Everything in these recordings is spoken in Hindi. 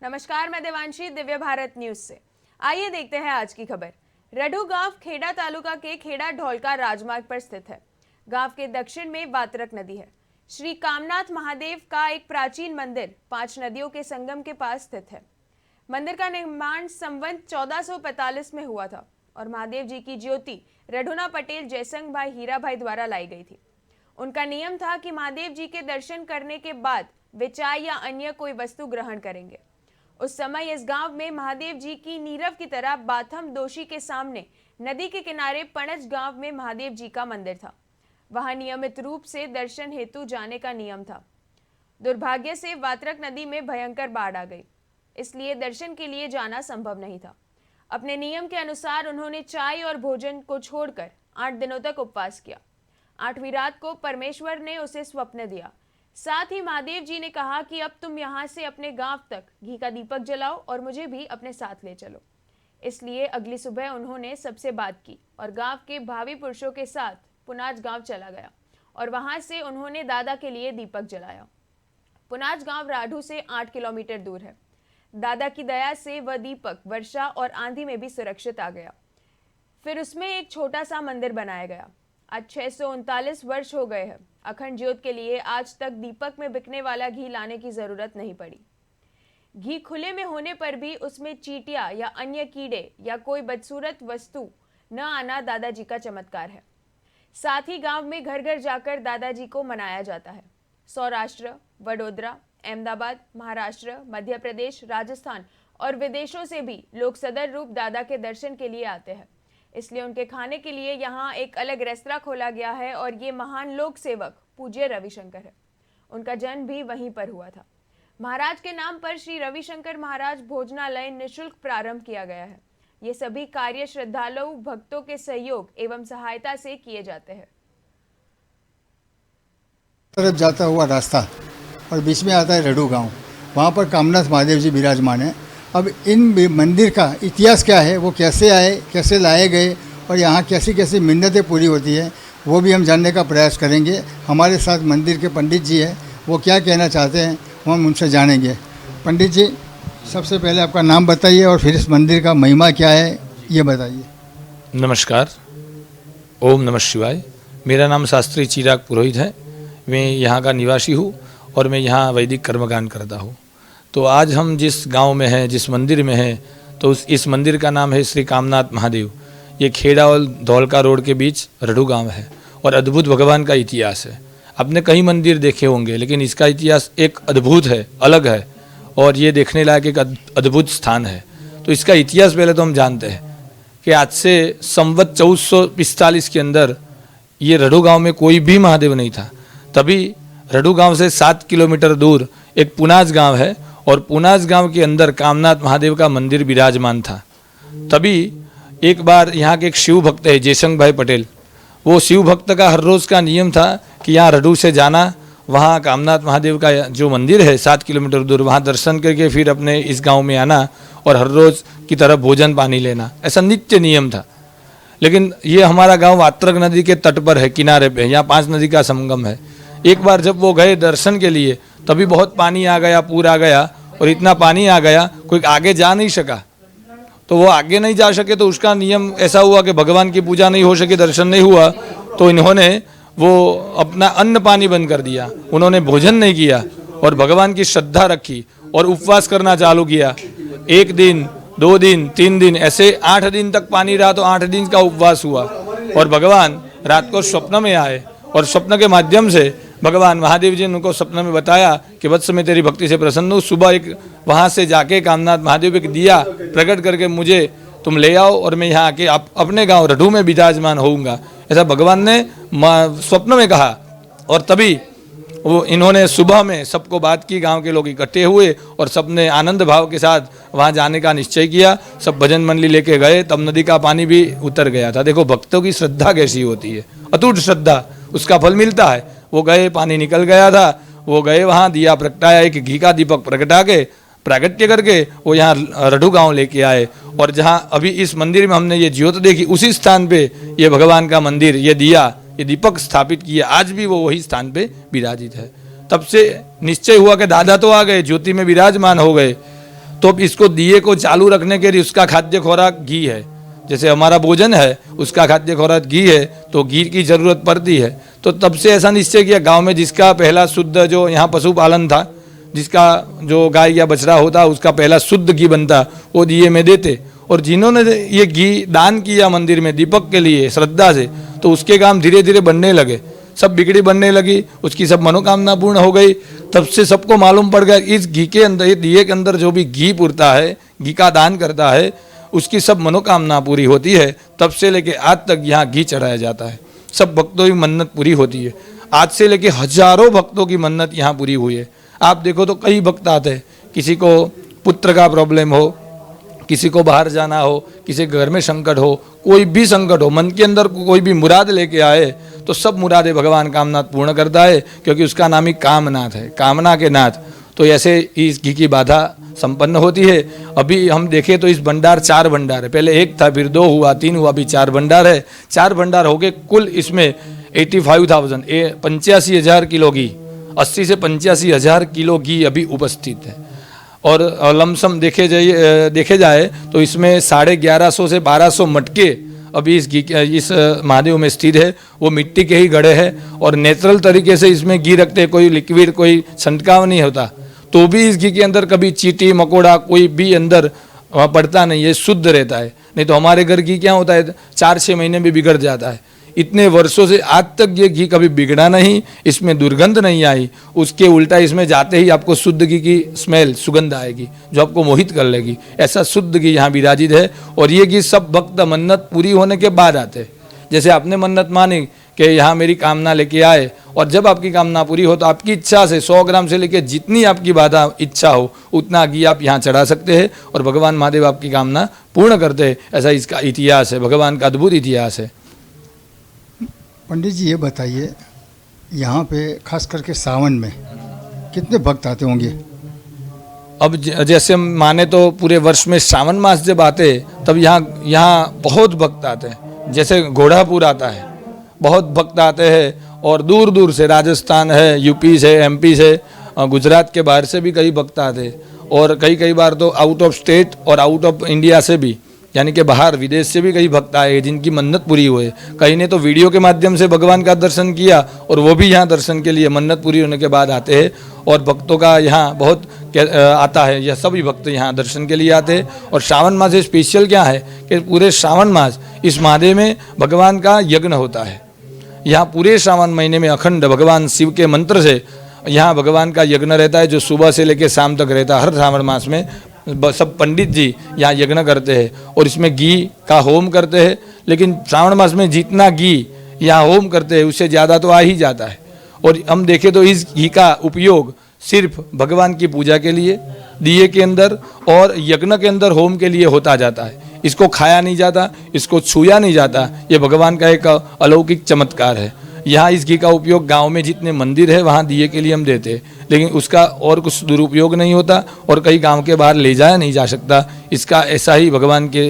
नमस्कार, मैं देवांशी दिव्य भारत न्यूज से। आइए देखते हैं आज की खबर। रडू गांव खेड़ा तालुका के खेड़ा ढोलका राजमार्ग पर स्थित है। गांव के दक्षिण में वात्रक नदी है। श्री कामनाथ महादेव का एक प्राचीन मंदिर 5 नदियों के संगम के पास स्थित है। मंदिर का निर्माण संवत 1445 में हुआ था और महादेव जी की ज्योति रडुना पटेल जयसंग भाई हीरा भाई द्वारा लाई गई थी। उनका नियम था कि महादेव जी के दर्शन करने के बाद वे चाय या अन्य कोई वस्तु ग्रहण करेंगे। उस समय इस गांव में महादेव जी की नीरव की तरह बाथम दोषी के सामने नदी के किनारे पणज गांव में महादेव जी का मंदिर था। वहां नियमित रूप से दर्शन हेतु जाने का नियम था। दुर्भाग्य से वात्रक नदी में भयंकर बाढ़ आ गई, इसलिए दर्शन के लिए जाना संभव नहीं था। अपने नियम के अनुसार उन्होंने चाय और भोजन को छोड़कर 8 दिनों तक उपवास किया। 8वीं रात को परमेश्वर ने उसे स्वप्न दिया। साथ ही महादेव जी ने कहा कि अब तुम यहाँ से अपने गांव तक घी का दीपक जलाओ और मुझे भी अपने साथ ले चलो। इसलिए अगली सुबह उन्होंने सबसे बात की और गांव के भावी पुरुषों के साथ पुनाज गांव चला गया और वहां से उन्होंने दादा के लिए दीपक जलाया। पुनाज गांव राढ़ू से 8 किलोमीटर दूर है। दादा की दया से वह दीपक वर्षा और आंधी में भी सुरक्षित आ गया। फिर उसमें एक छोटा सा मंदिर बनाया गया। आज 639 वर्ष हो गए हैं। अखंड ज्योत के लिए आज तक दीपक में बिकने वाला घी लाने की जरूरत नहीं पड़ी। घी खुले में होने पर भी उसमें चींटियां या अन्य कीड़े या कोई बदसूरत वस्तु न आना दादाजी का चमत्कार है। साथ ही गांव में घर घर जाकर दादाजी को मनाया जाता है। सौराष्ट्र, वडोदरा, अहमदाबाद, महाराष्ट्र, मध्य प्रदेश, राजस्थान और विदेशों से भी लोग सदर रूप दादा के दर्शन के लिए आते हैं। इसलिए उनके खाने के लिए यहाँ एक अलग रेस्तरां खोला गया है और ये महान लोक सेवक पूज्य रविशंकर है। उनका जन्म भी वहीं पर हुआ था। महाराज के नाम पर श्री रविशंकर महाराज भोजनालय निःशुल्क प्रारंभ किया गया है। ये सभी कार्य श्रद्धालु भक्तों के सहयोग एवं सहायता से किए जाते हैं। तरफ जाता हुआ रास्ता और बीच में आता है रडू गांव। वहाँ पर कामनाथ महादेव जी विराजमान है। अब इन मंदिर का इतिहास क्या है, वो कैसे आए, कैसे लाए गए और यहाँ कैसी कैसी मिन्नतें पूरी होती है, वो भी हम जानने का प्रयास करेंगे। हमारे साथ मंदिर के पंडित जी हैं, वो क्या कहना चाहते हैं वो हम उनसे जानेंगे। पंडित जी, सबसे पहले आपका नाम बताइए और फिर इस मंदिर का महिमा क्या है ये बताइए। नमस्कार, ओम नमः शिवाय। मेरा नाम शास्त्री चिराग पुरोहित है। मैं यहाँ का निवासी हूँ और मैं यहाँ वैदिक कर्मकांड करता हूँ। तो आज हम जिस गांव में हैं, जिस मंदिर में हैं, तो इस मंदिर का नाम है श्री कामनाथ महादेव। ये खेड़ा और धौलका रोड के बीच रडू गांव है और अद्भुत भगवान का इतिहास है। आपने कई मंदिर देखे होंगे, लेकिन इसका इतिहास एक अद्भुत है, अलग है और ये देखने लायक एक अद्भुत स्थान है। तो इसका इतिहास पहले तो हम जानते हैं कि आज से संवत 1445 के अंदर ये रडू गाँव में कोई भी महादेव नहीं था। तभी रडू गाँव से 7 किलोमीटर दूर एक पुनाज गाँव है और पुनाज गांव के अंदर कामनाथ महादेव का मंदिर विराजमान था। तभी एक बार यहाँ के एक शिव भक्त है जयसंग भाई पटेल, वो शिव भक्त का हर रोज़ का नियम था कि यहाँ रडू से जाना, वहाँ कामनाथ महादेव का जो मंदिर है 7 किलोमीटर दूर, वहाँ दर्शन करके फिर अपने इस गांव में आना और हर रोज़ की तरह भोजन पानी लेना, ऐसा नित्य नियम था। लेकिन ये हमारा गाँव वात्रक नदी के तट पर है, किनारे पे, यहाँ 5 नदी का संगम है। एक बार जब वो गए दर्शन के लिए, तभी बहुत पानी आ गया, पूर आ गया और इतना पानी आ गया कोई आगे जा नहीं सका। तो वो आगे नहीं जा सके तो उसका नियम ऐसा हुआ कि भगवान की पूजा नहीं हो सकी, दर्शन नहीं हुआ, तो इन्होंने वो अपना अन्न पानी बंद कर दिया। उन्होंने भोजन नहीं किया और भगवान की श्रद्धा रखी और उपवास करना चालू किया। 1 दिन, 2 दिन, 3 दिन, ऐसे 8 दिन तक पानी रहा। तो 8 दिन का उपवास हुआ और भगवान रात को स्वप्न में आए और स्वप्न के माध्यम से भगवान महादेव जी ने उनको सपने में बताया कि वत्स मैं तेरी भक्ति से प्रसन्न हूँ। सुबह एक वहाँ से जाके कामनाथ महादेव एक दिया प्रकट करके मुझे तुम ले आओ और मैं यहाँ आके अपने गांव रडू में विराजमान होऊंगा, ऐसा भगवान ने स्वप्न में कहा। और तभी वो इन्होंने सुबह में सबको बात की, गांव के लोग इकट्ठे हुए और सबने आनंद भाव के साथ वहाँ जाने का निश्चय किया। सब भजन मंडली लेके गए, तब नदी का पानी भी उतर गया था। देखो भक्तों की श्रद्धा कैसी होती है, अटूट श्रद्धा, उसका फल मिलता है। वो गए, पानी निकल गया था, वो गए वहाँ दिया प्रगटाया, एक घी का दीपक प्रगटा के प्रागट्य करके वो यहाँ रडू गांव लेके आए। और जहाँ अभी इस मंदिर में हमने ये ज्योत देखी, उसी स्थान पे ये भगवान का मंदिर, ये दिया, ये दीपक स्थापित किया। आज भी वो वही स्थान पे विराजित है। तब से निश्चय हुआ कि दादा तो आ गए, ज्योति में विराजमान हो गए, तो अब इसको दिए को चालू रखने के लिए उसका खाद्य खुराक घी है। जैसे हमारा भोजन है उसका खाद्य खुराक घी है, तो घी की जरूरत पड़ती है। तो तब से ऐसा निश्चय किया, गांव में जिसका पहला शुद्ध जो यहाँ पशुपालन था, जिसका जो गाय या बछड़ा होता उसका पहला शुद्ध घी बनता, वो दिए में देते। और जिन्होंने ये घी दान किया मंदिर में दीपक के लिए श्रद्धा से, तो उसके काम धीरे धीरे बनने लगे, सब बिगड़ी बनने लगी, उसकी सब मनोकामना पूर्ण हो गई। तब से सबको मालूम पड़ गया इस घी के अंदर, ये दिए के अंदर जो भी घी पुरता है, घी का दान करता है, उसकी सब मनोकामना पूरी होती है। तब से लेके आज तक यहाँ घी चढ़ाया जाता है, सब भक्तों की मन्नत पूरी होती है। आज से लेके हजारों भक्तों की मन्नत यहाँ पूरी हुई है। आप देखो तो कई भक्त आते हैं, किसी को पुत्र का प्रॉब्लम हो, किसी को बाहर जाना हो, किसी के घर में संकट हो, कोई भी संकट हो, मन के अंदर कोई भी मुराद लेके आए तो सब मुरादें भगवान कामनाथ पूर्ण करता है, क्योंकि उसका नाम ही कामनाथ है, कामना के नाथ। तो ऐसे इस घी की बाधा संपन्न होती है। अभी हम देखें तो इस भंडार 4 भंडार है, पहले 1 था, फिर 2 हुआ, 3 हुआ, अभी 4 भंडार है। 4 भंडार हो गए, कुल इसमें 85,000 किलो घी, 80 से 85,000 किलो घी अभी उपस्थित है। और लमसम देखे जाए तो इसमें 1150 से 1200 मटके अभी इस महादेव में स्थित है। वो मिट्टी के ही गढ़े हैं और नेचुरल तरीके से इसमें घी रखते हैं, कोई लिक्विड कोई छंटकाव नहीं होता। तो भी इस घी के अंदर कभी चींटी मकोड़ा कोई भी अंदर पड़ता नहीं है, शुद्ध रहता है। नहीं तो हमारे घर घी क्या होता है, 4-6 महीने में बिगड़ जाता है। इतने वर्षों से आज तक ये घी कभी बिगड़ा नहीं, इसमें दुर्गंध नहीं आई। उसके उल्टा इसमें जाते ही आपको शुद्ध घी की स्मेल, सुगंध आएगी जो आपको मोहित कर लेगी। ऐसा शुद्ध घी यहाँ विराजित है। और ये घी सब भक्त मन्नत पूरी होने के बाद आते हैं। जैसे आपने मन्नत मानी कि यहाँ मेरी कामना लेके आए, और जब आपकी कामना पूरी हो तो आपकी इच्छा से 100 ग्राम से लेकर जितनी आपकी बाधा इच्छा हो उतना घी आप यहाँ चढ़ा सकते हैं और भगवान महादेव आपकी कामना पूर्ण करते हैं। ऐसा इसका इतिहास है, भगवान का अद्भुत इतिहास है। पंडित जी ये बताइए, यहाँ पे खास करके सावन में कितने भक्त आते होंगे? अब जैसे माने तो पूरे वर्ष में श्रावण मास जब आते तब यहाँ बहुत भक्त आते हैं। जैसे घोड़ापुर आता है, बहुत भक्त आते हैं, और दूर दूर से, राजस्थान है, यूपी से, एमपी से, गुजरात के बाहर से भी कई भक्त आते हैं। और कई बार तो आउट ऑफ स्टेट और आउट ऑफ इंडिया से भी, यानी कि बाहर विदेश से भी कई भक्त आए जिनकी मन्नत पूरी हुई। कई ने तो वीडियो के माध्यम से भगवान का दर्शन किया, और वो भी यहाँ दर्शन के लिए मन्नत पूरी होने के बाद आते हैं। और भक्तों का यहाँ बहुत आता है, यह सभी भक्त यहाँ दर्शन के लिए आते हैं। और श्रावण मास स्पेशल क्या है कि पूरे श्रावण मास इस महादेव में भगवान का यज्ञ होता है। यहाँ पूरे श्रावण महीने में अखंड भगवान शिव के मंत्र से यहाँ भगवान का यज्ञ रहता है, जो सुबह से लेकर शाम तक रहता है। हर श्रावण मास में सब पंडित जी यहाँ यज्ञ करते हैं और इसमें घी का होम करते हैं। लेकिन श्रावण मास में जितना घी यहाँ होम करते हैं उससे ज़्यादा तो आ ही जाता है। और हम देखें तो इस घी का उपयोग सिर्फ भगवान की पूजा के लिए, दिए के अंदर और यज्ञ के अंदर होम के लिए होता जाता है। इसको खाया नहीं जाता, इसको छुआ नहीं जाता। ये भगवान का एक अलौकिक चमत्कार है। यहाँ इस घी का उपयोग गांव में जितने मंदिर है वहाँ दिए के लिए हम देते हैं, लेकिन उसका और कुछ दुरुपयोग नहीं होता और कई गांव के बाहर ले जाया नहीं जा सकता। इसका ऐसा ही भगवान के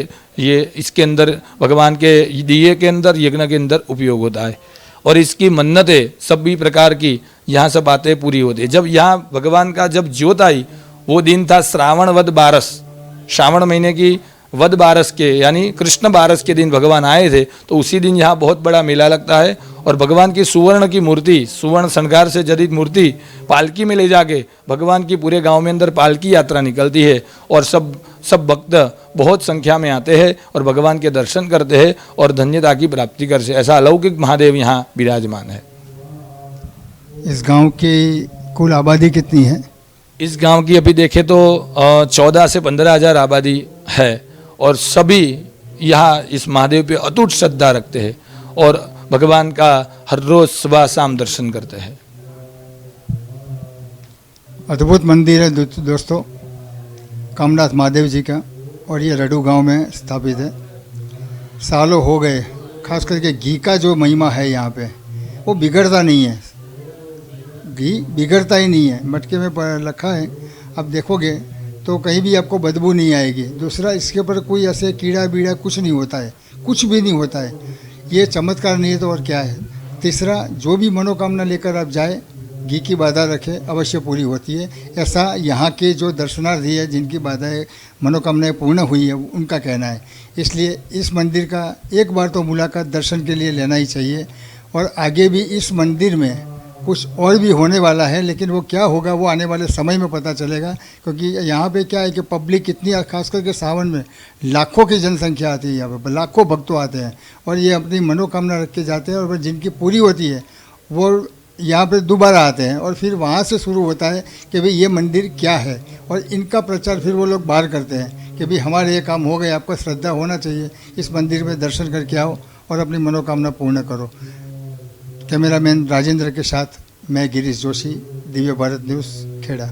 इसके अंदर, भगवान के दिए के अंदर, यज्ञ के अंदर उपयोग होता है। और इसकी मन्नतें सभी प्रकार की यहाँ सब बातें पूरी होती है। जब यहाँ भगवान का जब ज्योत आई वो दिन था श्रावण वद बारस, श्रावण महीने की वद बारस के यानी कृष्ण बारस के दिन भगवान आए थे। तो उसी दिन यहाँ बहुत बड़ा मेला लगता है और भगवान की सुवर्ण की मूर्ति, सुवर्ण श्रृंगार से जड़ित मूर्ति पालकी में ले जाके भगवान की पूरे गांव में अंदर पालकी यात्रा निकलती है और सब भक्त बहुत संख्या में आते हैं और भगवान के दर्शन करते हैं और धन्यता की प्राप्ति करते हैं। ऐसा अलौकिक महादेव यहाँ विराजमान है। इस गांव की कुल आबादी कितनी है? इस गांव की अभी देखें तो 14 से 15 हज़ार आबादी है और सभी यहाँ इस महादेव पे अटूट श्रद्धा रखते हैं और भगवान का हर रोज सुबह शाम दर्शन करते हैं। अद्भुत मंदिर है दोस्तों, कामनाथ महादेव जी का, और ये रडू गांव में स्थापित है। सालों हो गए, खास करके घी का जो महिमा है यहाँ पे वो बिगड़ता नहीं है। घी बिगड़ता ही नहीं है, मटके में रखा है, आप देखोगे तो कहीं भी आपको बदबू नहीं आएगी। दूसरा, इसके ऊपर कोई ऐसे कीड़ा बीड़ा कुछ नहीं होता है, कुछ भी नहीं होता है। ये चमत्कार नहीं है तो और क्या है। तीसरा, जो भी मनोकामना लेकर आप जाए घी की बाधा रखे अवश्य पूरी होती है। ऐसा यहाँ के जो दर्शनार्थी है जिनकी बाधाएं मनोकामनाएं पूर्ण हुई है उनका कहना है। इसलिए इस मंदिर का एक बार तो मुलाकात दर्शन के लिए लेना ही चाहिए। और आगे भी इस मंदिर में कुछ और भी होने वाला है, लेकिन वो क्या होगा वो आने वाले समय में पता चलेगा। क्योंकि यहाँ पे क्या है कि पब्लिक इतनी, खास करके सावन में लाखों की जनसंख्या आती है, यहाँ पे लाखों भक्तों आते हैं और ये अपनी मनोकामना रख के जाते हैं और जिनकी पूरी होती है वो यहाँ पे दोबारा आते हैं। और फिर वहाँ से शुरू होता है कि भाई ये मंदिर क्या है, और इनका प्रचार फिर वो लोग बाहर करते हैं कि भाई हमारे ये काम हो गए, आपको श्रद्धा होना चाहिए, इस मंदिर में दर्शन करके आओ और अपनी मनोकामना पूर्ण करो। कैमरामैन राजेंद्र के साथ मैं गिरीश जोशी, दिव्य भारत न्यूज़, खेड़ा।